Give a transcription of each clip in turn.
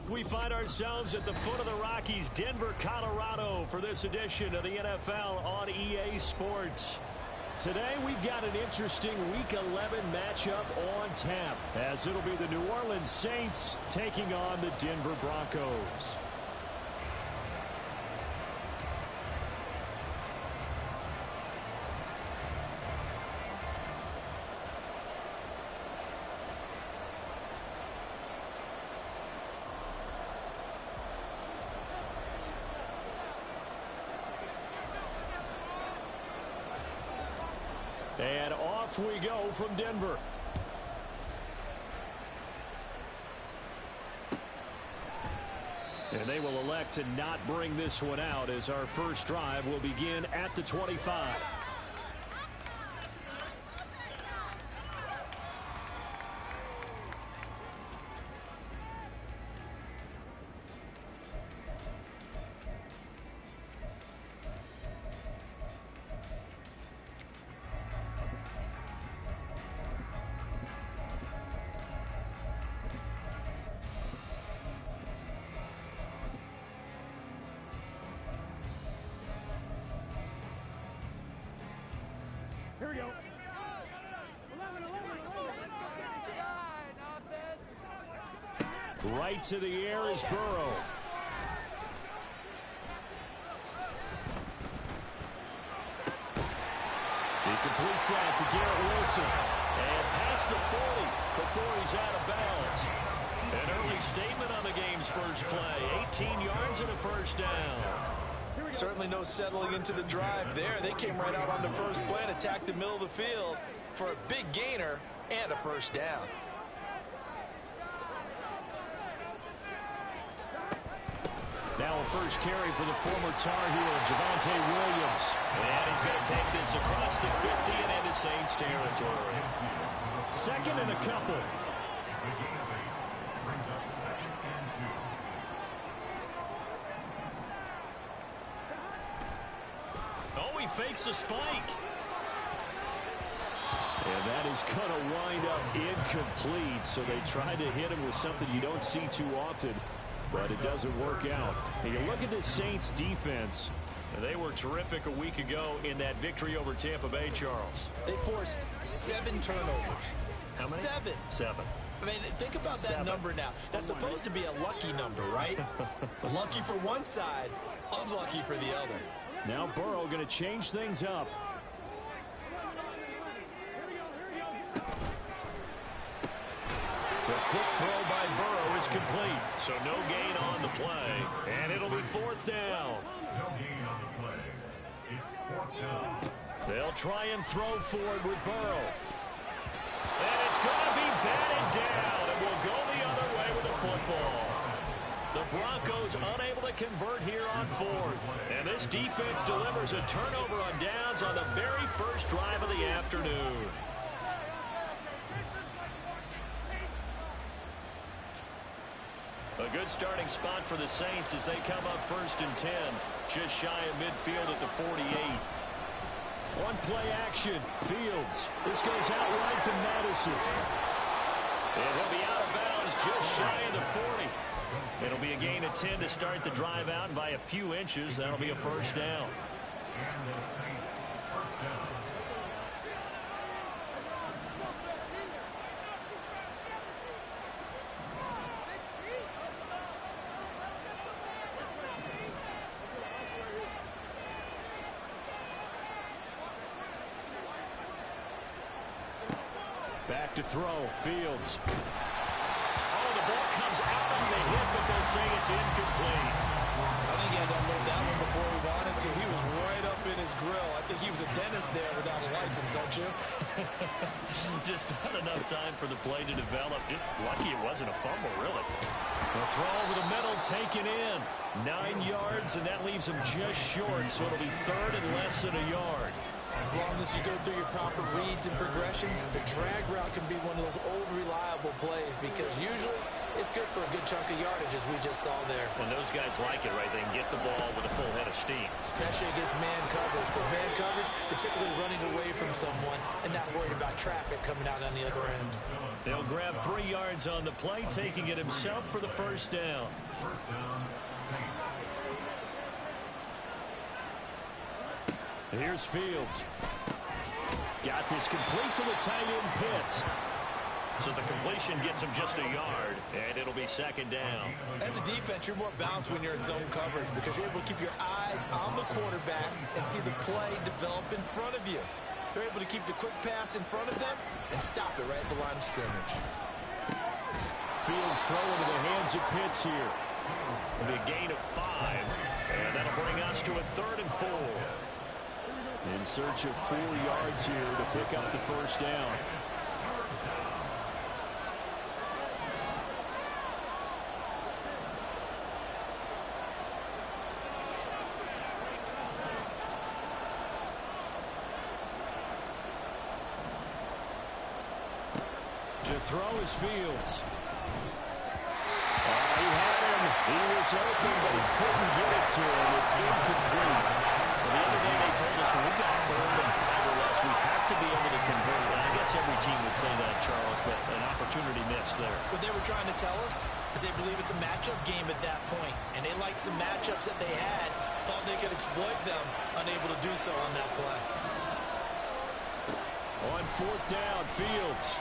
We find ourselves at the foot of the Rockies, Denver, Colorado, for this edition of the NFL on EA Sports. Today, we've got an interesting Week 11 matchup on tap, as it'll be the New Orleans Saints taking on the Denver Broncos. And off we go from Denver. And they will elect to not bring this one out, as our first drive will begin at the 25. Here we go. Right to the air is Burrow. He completes that to Garrett Wilson. And past the 40 before he's out of bounds. An early statement on the game's first play. 18 yards and a first down. Certainly no settling into the drive there. They came right out on the first play and attacked the middle of the field for a big gainer and a first down. Now a first carry for the former Tar Heel, Javonte Williams. And he's going to take this across the 50 and into Saints territory. Second and a couple. Oh, he fakes a spike. And that is going to wind up incomplete. So they tried to hit him with something you don't see too often, but it doesn't work out. And you look at the Saints defense. They were terrific a week ago in that victory over Tampa Bay, Charles. They forced 7 turnovers. How many? 7. 7. I mean, think about that number now. That's supposed to be a lucky number, right? Lucky for one side, unlucky for the other. Now Burrow going to change things up. The quick throw by Burrow is complete, so no gain on the play, and it'll be fourth down. No gain on the play. It's fourth down. They'll try and throw for it with Burrow. And it's going to be batted down, and will go the other way with the football. The Broncos unable to convert here on fourth. And this defense delivers a turnover on downs on the very first drive of the afternoon. A good starting spot for the Saints as they come up first and 10. Just shy of midfield at the 48. One play action. Fields. This goes out wide from Madison. And he'll be out of bounds just shy of the 40. It'll be a gain of 10 to start the drive out, and by a few inches, that'll be a first down. And the Saints first down. Back to throw. Fields. Oh, the ball comes out of the hip, but they'll say it's incomplete. I think he had to unload that one before he wanted to. He was right up in his grill. I think he was a dentist there without a license, don't you? Just not enough time for the play to develop. Just lucky it wasn't a fumble, really. The throw over the middle taken in. 9 yards, and that leaves him just short, so it'll be third and less than a yard. As long as you go through your proper reads and progressions, the drag route can be one of those old reliable plays because usually it's good for a good chunk of yardage, as we just saw there. And those guys like it, right? They can get the ball with a full head of steam. Especially against man coverage, because man coverage, you're typically running away from someone and not worried about traffic coming out on the other end. They'll grab 3 yards on the play, taking it himself for the first down. Here's Fields. Got this complete to the tight end Pitts. So the completion gets him just a yard, and it'll be second down. As a defense, you're more balanced when you're in zone coverage because you're able to keep your eyes on the quarterback and see the play develop in front of you. They're able to keep the quick pass in front of them and stop it right at the line of scrimmage. Fields throwing to the hands of Pitts here. It'll be a gain of 5, and that'll bring us to a 3rd and 4. In search of 4 yards here to pick up the first down. To throw is Fields. He had him. He was open, but he couldn't get it to him. It's incomplete. The other day they told us when we've got 3rd and 5 or less, we have to be able to convert. And I guess every team would say that, Charles, but an opportunity missed there. What they were trying to tell us is they believe it's a matchup game at that point, and they liked some matchups that they had, thought they could exploit them, unable to do so on that play. On 4th down, Fields.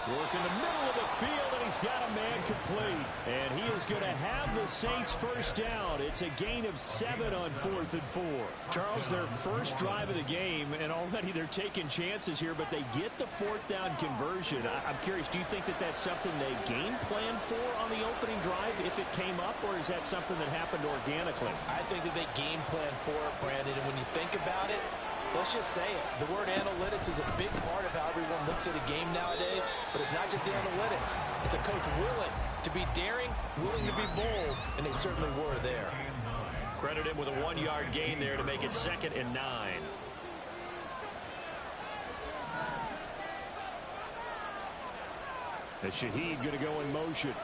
Working the middle of the field, and he's got a man complete. And he is going to have the Saints first down. It's a gain of 7 on 4th and 4. Charles, their first drive of the game, and already they're taking chances here, but they get the 4th down conversion. I'm curious, do you think that that's something they game plan for on the opening drive if it came up, or is that something that happened organically? I think that they game plan for it, Brandon, and when you think about it, let's just say it. The word analytics is a big part of how everyone looks at a game nowadays, but it's not just the analytics. It's a coach willing to be daring, willing to be bold, and they certainly were there. Credit him with a 1-yard gain there to make it 2nd and 9. And Shaheed going to go in motion.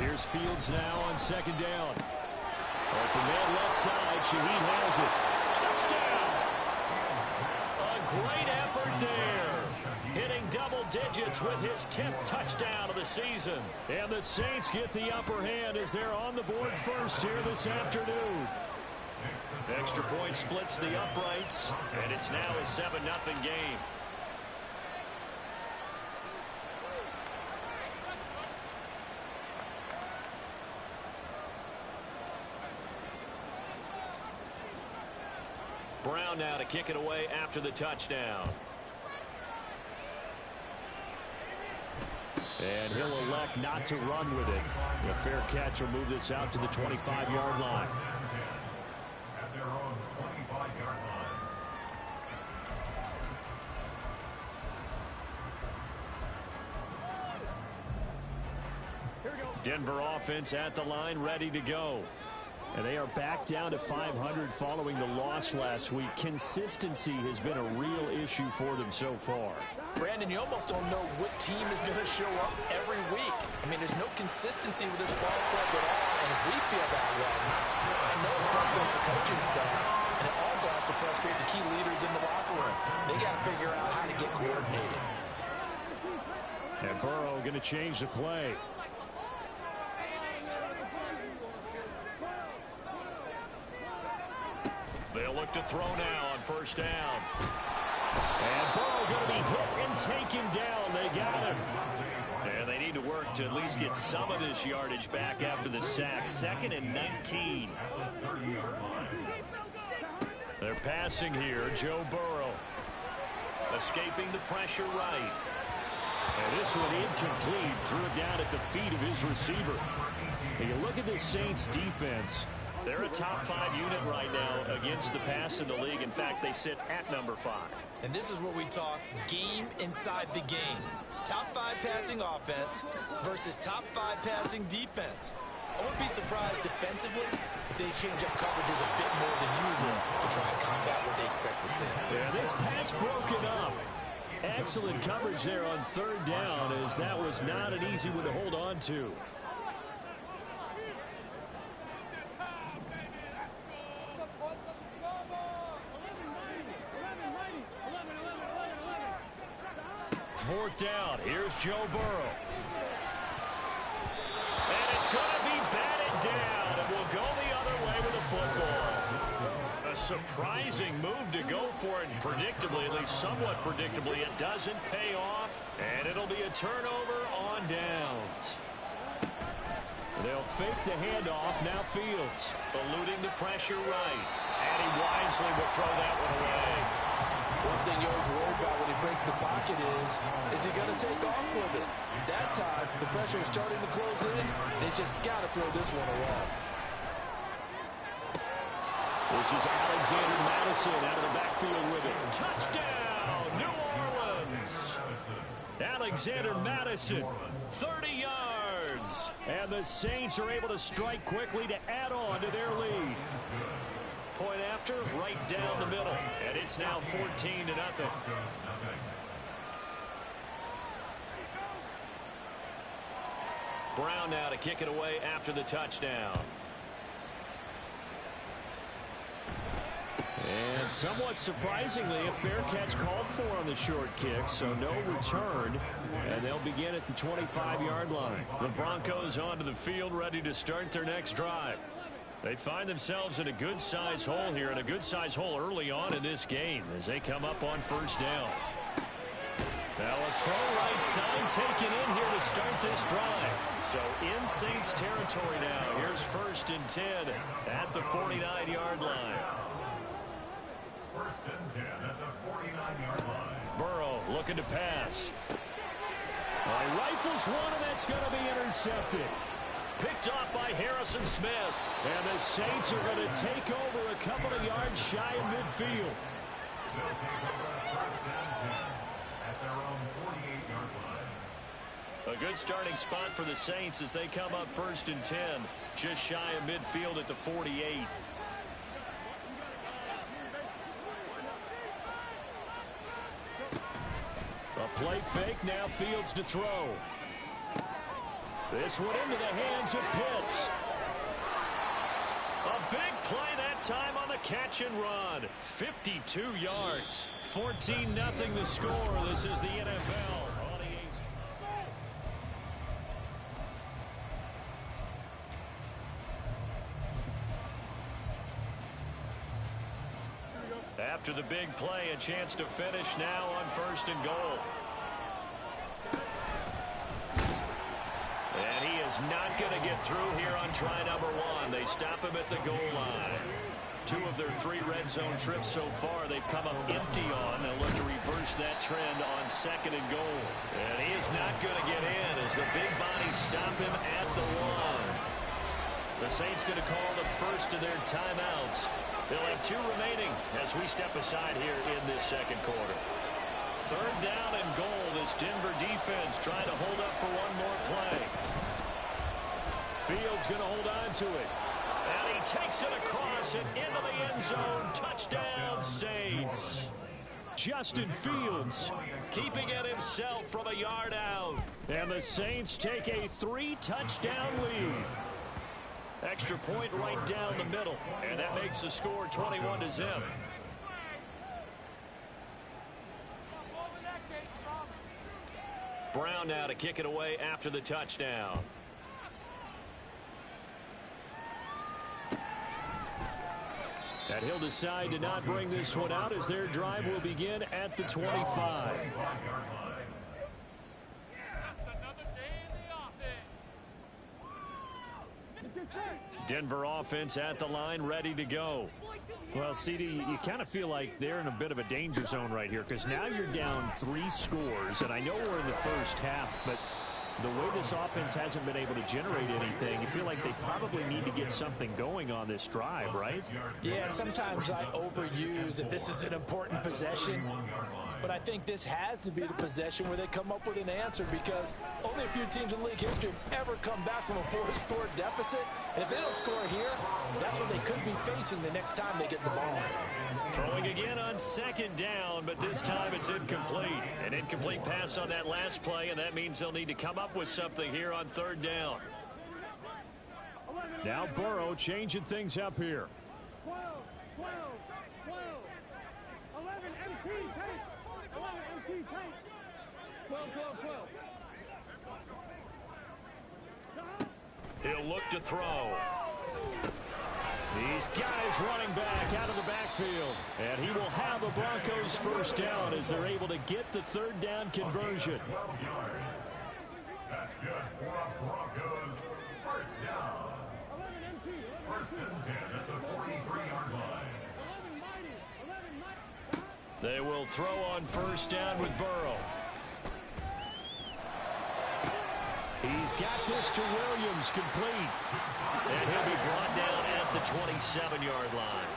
Here's Fields now on 2nd down. Open man left side. Shaheed has it. Touchdown! A great effort there. Hitting double digits with his 10th touchdown of the season. And the Saints get the upper hand as they're on the board first here this afternoon. Extra point splits the uprights, and it's now a 7-0 game. Brown now to kick it away after the touchdown. And he'll elect not to run with it. A fair catch will move this out to the 25-yard line. At their own 25-yard line. Denver offense at the line, ready to go. And they are back down to 500 following the loss last week. Consistency has been a real issue for them so far. Brandon, you almost don't know what team is going to show up every week. I mean, there's no consistency with this ball club at all. And if we feel that way, I know it frustrates the coaching staff. And it also has to frustrate the key leaders in the locker room. They got to figure out how to get coordinated. And Burrow going to change the play. They'll look to throw now on 1st down. And Burrow going to be hit and taken down. They got him. And they need to work to at least get some of this yardage back after the sack. 2nd and 19. They're passing here. Joe Burrow escaping the pressure right. And this one incomplete. Threw it down at the feet of his receiver. And you look at this Saints defense. They're a top 5 unit right now against the pass in the league. In fact, they sit at number 5. And this is what we talk game inside the game. Top 5 passing offense versus top 5 passing defense. I wouldn't be surprised defensively if they change up coverages a bit more than usual to try and combat what they expect to see. Yeah, this pass broken up. Excellent coverage there on third down, as that was not an easy one to hold on to. Fourth down. Here's Joe Burrow. And it's going to be batted down, and will go the other way with the football. A surprising move to go for it, and predictably, at least somewhat predictably, it doesn't pay off, and it'll be a turnover on downs. They'll fake the handoff. Now Fields eluding the pressure right, and he wisely will throw that one away. One thing you always worry about when he breaks the pocket is he going to take off with it? That time, the pressure is starting to close in, and he's just got to throw this one away. This is Alexander Mattison out of the backfield with it. Touchdown, New Orleans! Alexander Mattison, 30 yards. And the Saints are able to strike quickly to add on to their lead. Point after, right down the middle. And it's now 14-0. Brown now to kick it away after the touchdown. And somewhat surprisingly, a fair catch called for on the short kick, so no return. And they'll begin at the 25-yard line. The Broncos onto the field, ready to start their next drive. They find themselves in a good-sized hole here, and a good-sized hole early on in this game as they come up on first down. Now a throw right side taken in here to start this drive. So in Saints territory now. Here's 1st and 10 at the 49-yard line. 1st and 10 at the 49-yard line. Burrow looking to pass. Well, he rifles one, and that's going to be intercepted. Picked off by Harrison Smith. And the Saints are going to take over a couple of yards shy of midfield. They'll take over 1st and 10 at their own 48-yard line. A good starting spot for the Saints as they come up 1st and 10. Just shy of midfield at the 48. A play fake, now Fields to throw. This one into the hands of Pitts. A big play that time on the catch and run. 52 yards. 14-0 the score. This is the NFL. After the big play, a chance to finish now on 1st and goal. And he is not going to get through here on try number 1. They stop him at the goal line. 2 of their 3 red zone trips so far they've come up empty on. They'll look to reverse that trend on 2nd and goal. And he is not going to get in as the big bodies stop him at the 1. The Saints going to call the first of their timeouts. They'll have 2 remaining as we step aside here in this second quarter. 3rd down and goal. This Denver defense trying to hold up for one more play. Fields going to hold on to it. And he takes it across and into the end zone. Touchdown, Saints. Justin Fields keeping it himself from a yard out. And the Saints take a 3-touchdown lead. Extra point right down the middle, and that makes the score 21-0. Brown now to kick it away after the touchdown. And he'll decide to not bring this one out as their drive will begin at the 25. Denver offense at the line, ready to go. Well, CD, you kind of feel like they're in a bit of a danger zone right here because now you're down 3 scores, and I know we're in the first half, but the way this offense hasn't been able to generate anything, you feel like they probably need to get something going on this drive, right? Yeah, and sometimes I overuse if this is an important possession. but I think this has to be the possession where they come up with an answer, because only a few teams in league history have ever come back from a 4-score deficit. And if they don't score here, that's what they could be facing the next time they get the ball. Throwing again on second down, but this time it's incomplete. An incomplete pass on that last play, and that means they'll need to come up with something here on third down. Now Burrow changing things up here. 12, 12, 12. 11 MT tank. 11 MT tank. 12, 12, 12. He'll look to throw. He's got his running back out of the backfield. And he will have the Broncos first down as they're able to get the third down conversion. 12 yards. That's good for Broncos. First down. 11 MT. First and 10 at the 43-yard line. 11 mighty. 11 mighty. They will throw on first down with Burrow. He's got this to Williams, complete. And he'll be brought down at the 27-yard line.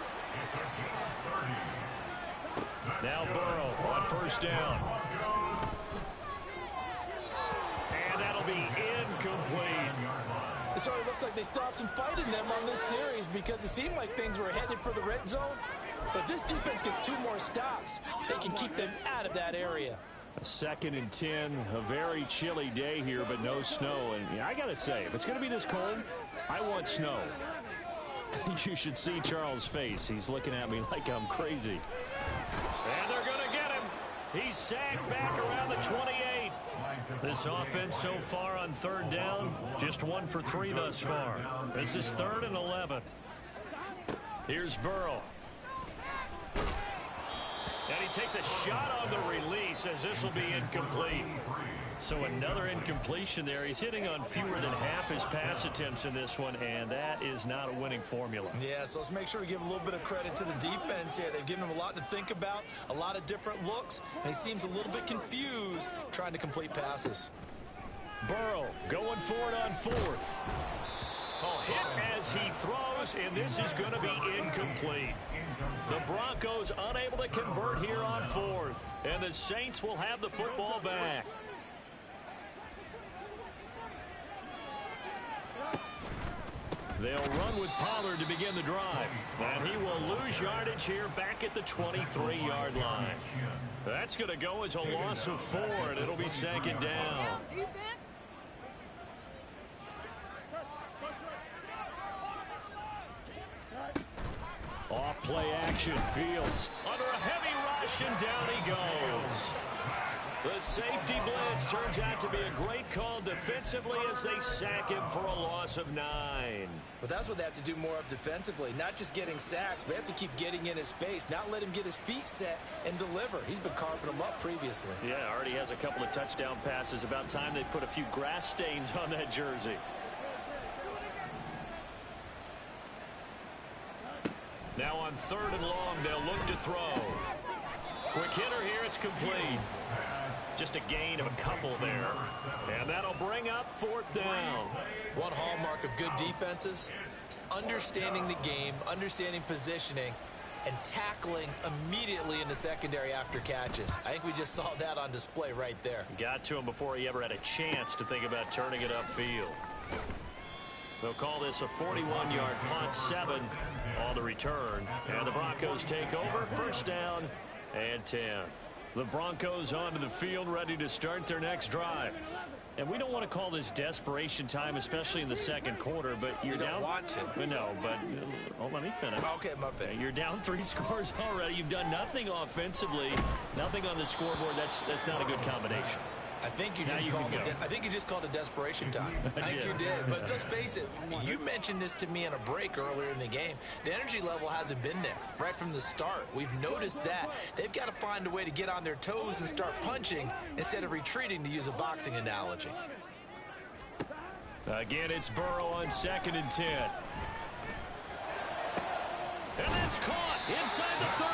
Now Burrow on first down. And that'll be incomplete. It sort of looks like they stopped some fight in them on this series, because it seemed like things were headed for the red zone. But this defense gets 2 more stops. They can keep them out of that area. A 2nd and 10, a very chilly day here, but no snow. And I got to say, if it's going to be this cold, I want snow. You should see Charles' face. He's looking at me like I'm crazy. And they're going to get him. He's sacked back around the 28. This offense so far on third down, just 1 for 3 thus far. This is 3rd and 11. Here's Burrow. And he takes a shot on the release, as this will be incomplete. So another incompletion there. He's hitting on fewer than half his pass attempts in this one, and that is not a winning formula. Yeah, so let's make sure we give a little bit of credit to the defense here. They've given him a lot to think about, a lot of different looks, and he seems a little bit confused trying to complete passes. Burrow going for it on 4th. Oh, hit as he throws, and this is going to be incomplete. The Broncos unable to convert here on 4th, and the Saints will have the football back. They'll run with Pollard to begin the drive, and he will lose yardage here back at the 23-yard line. That's going to go as a loss of 4, and it'll be 2nd down. Off play action, Fields under a heavy rush, and down he goes. The safety blitz turns out to be a great call defensively as they sack him for a loss of 9. But that's what they have to do more of defensively, not just getting sacks, but they have to keep getting in his face, not let him get his feet set and deliver. He's been carving them up previously. Yeah, already has a couple of touchdown passes. About time they put a few grass stains on that jersey. Now on 3rd and long, they'll look to throw. Quick hitter here, it's complete. Just a gain of a couple there. And that'll bring up 4th down. One hallmark of good defenses is understanding the game, understanding positioning, and tackling immediately in the secondary after catches. I think we just saw that on display right there. Got to him before he ever had a chance to think about turning it upfield. They'll call this a 41-yard punt, 7 on the return. And the Broncos take over, 1st down and 10. The Broncos onto the field, ready to start their next drive. And we don't want to call this desperation time, especially in the 2nd quarter, but you're down. You don't want to. No, but let me finish. Okay, my bad. You're down 3 scores already. You've done nothing offensively, nothing on the scoreboard. That's not a good combination. I think you just called it desperation time. I think you did. But let's face it, you mentioned this to me in a break earlier in the game. The energy level hasn't been there right from the start. We've noticed that. They've got to find a way to get on their toes and start punching instead of retreating, to use a boxing analogy. Again, it's Burrow on 2nd and 10. And that's caught inside the 30.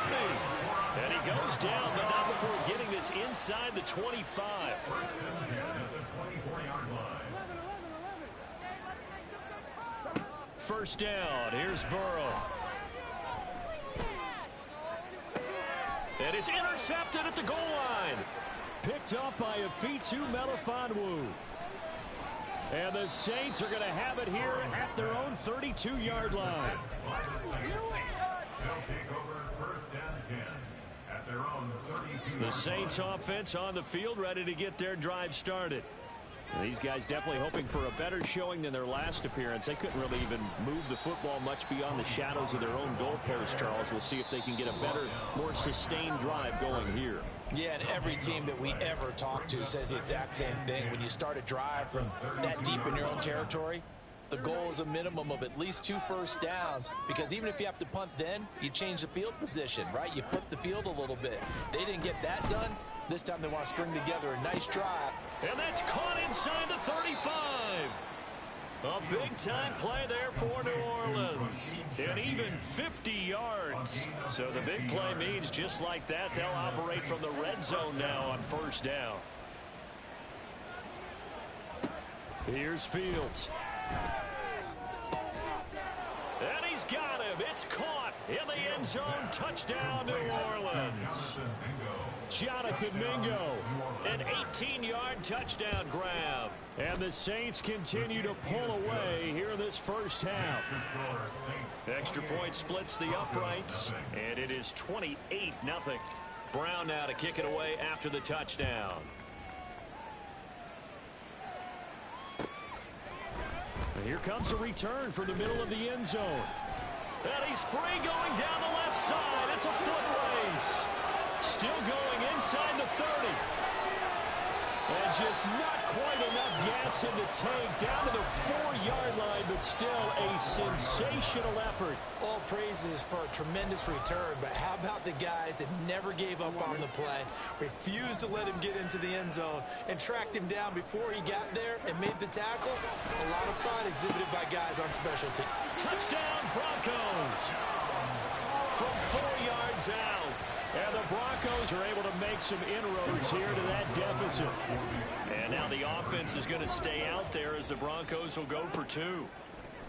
And he goes down, but not before getting this inside the 25. 1st and 10 at the 24-yard line. 1st down. Here's Burrow. And it's intercepted at the goal line. Picked up by Afitu Melifonwu. And the Saints are going to have it here at their own 32-yard line. They'll take over first and 10 at their own 32. The Saints offense on the field, ready to get their drive started. And these guys definitely hoping for a better showing than their last appearance. They couldn't really even move the football much beyond the shadows of their own goalpost, Charles. We'll see if they can get a better, more sustained drive going here. Yeah, and every team that we ever talk to says the exact same thing. When you start a drive from that deep in your own territory, the goal is a minimum of at least 2 first downs, because even if you have to punt then, you change the field position, right? You flip the field a little bit. They didn't get that done. This time they want to string together a nice drive. And that's caught inside the 35. A big-time play there for New Orleans. And even 50 yards. So the big play means just like that, they'll operate from the red zone now on first down. Here's Fields. And he's got him. It's caught in the end zone. Touchdown, New Orleans. Jonathan Mingo. An 18-yard touchdown grab. And the Saints continue to pull away here in this first half. Extra point splits the uprights, and it is 28-0. Brown now to kick it away after the touchdown. And here comes a return from the middle of the end zone. And he's free going down the left side. It's a foot race. Still going inside the 30. And just not quite enough gas in the tank, down to the 4-yard line, but still a sensational effort. All praises for a tremendous return, but how about the guys that never gave up on the play, refused to let him get into the end zone, and tracked him down before he got there and made the tackle? A lot of pride exhibited by guys on special teams. Touchdown, Broncos. From 4 yards out. And the Broncos are able to make some inroads here to that deficit. And now the offense is going to stay out there as the Broncos will go for 2.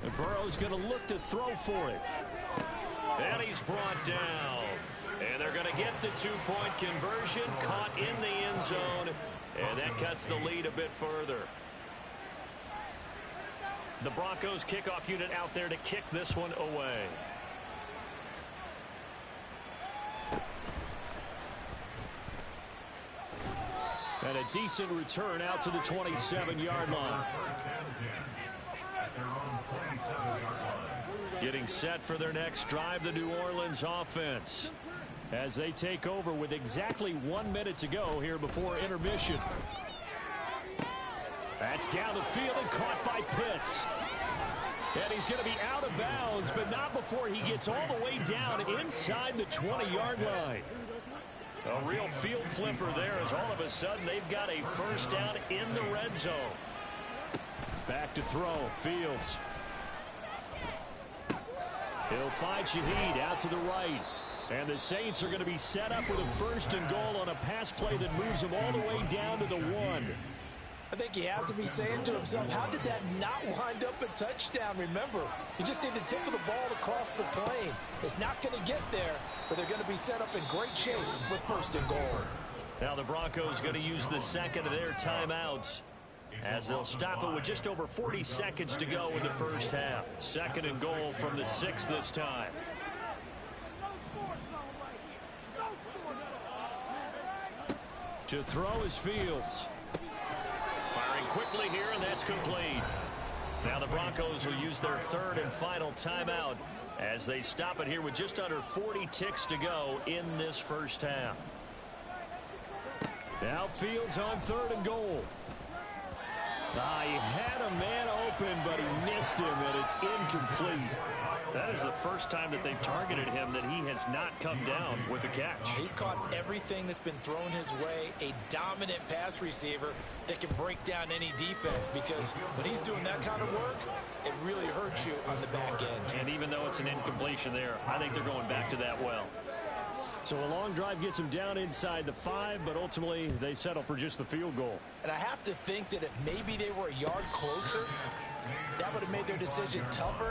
And Burrow's going to look to throw for it. And he's brought down. And they're going to get the 2-point conversion, caught in the end zone. And that cuts the lead a bit further. The Broncos kickoff unit out there to kick this one away. And a decent return out to the 27-yard line. Getting set for their next drive, the New Orleans offense. As they take over with exactly 1 minute to go here before intermission. That's down the field and caught by Pitts. And he's going to be out of bounds, but not before he gets all the way down inside the 20-yard line. A real field flipper there as all of a sudden they've got a first down in the red zone. Back to throw, Fields. He'll find Shaheed out to the right. And the Saints are going to be set up with a first and goal on a pass play that moves them all the way down to the 1. I think he has to be saying to himself, how did that not wind up a touchdown? Remember, you just need the tip of the ball to cross the plane. It's not going to get there, but they're going to be set up in great shape with first and goal. Now the Broncos going to use the second of their timeouts as they'll stop it with just over 40 seconds to go in the first half. Second and goal from the 6 this time. To throw is Fields. Firing quickly here, and that's complete. Now the Broncos will use their third and final timeout as they stop it here with just under 40 ticks to go in this first half. Now Fields on third and goal. He had a man open, but he missed him, and it's incomplete. That is the first time that they've targeted him that he has not come down with a catch. He's caught everything that's been thrown his way, a dominant pass receiver that can break down any defense, because when he's doing that kind of work, it really hurts you on the back end. And even though it's an incompletion there, I think they're going back to that well. So a long drive gets them down inside the 5, but ultimately they settle for just the field goal. And I have to think that if maybe they were a yard closer, that would have made their decision tougher.